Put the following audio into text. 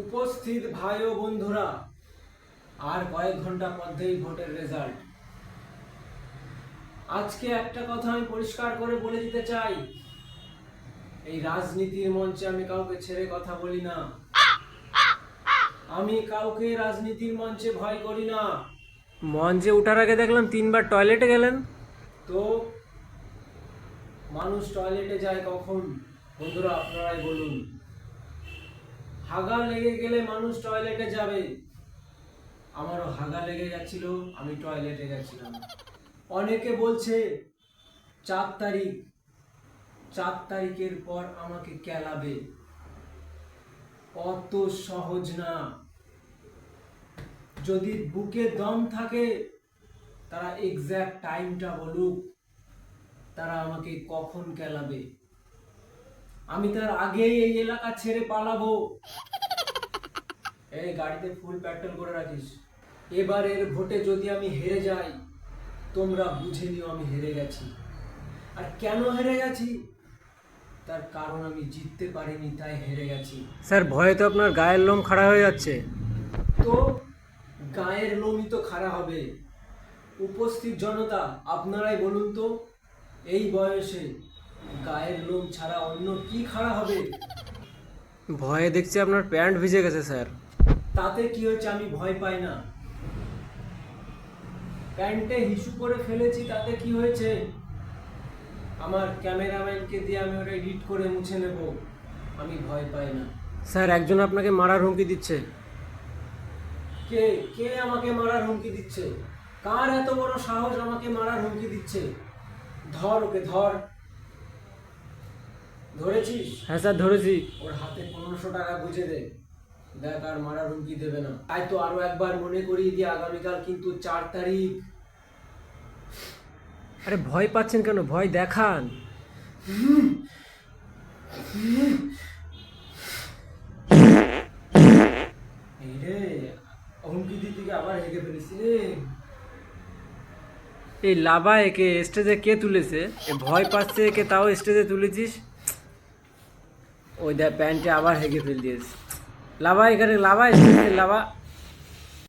উপস্থিত ভাই ও বন্ধুরা, আর কয়েক ঘন্টা মধ্যেই ভোটের রেজাল্ট। আজকে একটা কথা আমি পরিষ্কার করে বলে দিতে চাই, এই রাজনীতির মঞ্চে আমি কাউকে ছেড়ে কথা বলি না। আমি কাউকে রাজনীতির মঞ্চে ভয় করি না। মঞ্চে ওঠার আগে দেখলাম 3বার টয়লেটে গেলেন। তো মানুষ টয়লেটে যায় কখন? বন্ধুরা আপনারাই বলুন। হাগা লেগে গেলে মানুষ টয়লেটে যাবে। আমারও হাগা লেগে যাচ্ছিল, আমি টয়লেটে গেছিলাম। অনেকে বলছে 4 তারিখ, 4 তারিখের পর আমাকে কেলাবে। অত সহজ না। যদি বুকে দম থাকে তারা এক্সাক্ট টাইমটা বলুক, তারা আমাকে কখন কেলাবে। আমি তার আগেই এই এলাকা ছেড়ে পালাবো। এই গাড়িতে ফুল পেট্রোল করে রাখিস। এবারের ভোটে যদি আমি হেরে যাই, তোমরা বুঝে নিও আমি হেরে গেছি। আর কেন হেরে গেছি? তার কারণ আমি জিততে পারিনি, তাই হেরে গেছি। স্যার, ভয়ে তো আপনার গায়ের লোম খাড়া হয়ে যাচ্ছে। তো গায়ের লোমই তো খাড়া হবে। উপস্থিত জনতা, আপনারাই বলুন তো, এই বয়সে গায়ের লোম ছাড়া অন্য কি খাড়া হবে? ভয়ে দেখছি আপনার প্যান্ট ভিজে গেছে স্যার। তাতে কি হয়েছে? আমি ভয় পাই না। প্যান্টে হিসু করে ফেলেছি, তাতে কি হয়েছে? আমার ক্যামেরাম্যানকে দিয়ে আমি ওটা এডিট করে মুছে নেব। আমি ভয় পাই না। স্যার, একজন আপনাকে মারার হুমকি দিচ্ছে। কে কে আমাকে মারার হুমকি দিচ্ছে? কার এত বড় সাহস আমাকে মারার হুমকি দিচ্ছে? ধর ওকে, ধর। ধরেছিস? হ্যাঁ স্যার, ধরেছি। ওর হাতে 1500 টাকা গুঁজে দে। দেখ আর মারার হুমকি দেবে না। তাই তো আরো একবার মনে করিয়ে দিয়ে, আগামীকাল কিন্তু 4 তারিখ। আরে ভয় পাচ্ছেন কেন? ভয় দেখান। এই রে, হুমকি দিতে গিয়ে আবার হেগে ফেলিস রে। এই লাভা একে স্টেজে কে তুলেছে? এ ভয় পাচ্ছে একে, তাও স্টেজে তুলেছিস। ওই দেখ প্যান্টে আবার হেগে ফেল দিয়েছে। লাভা এখানে, লাভা স্টেজে লাভা।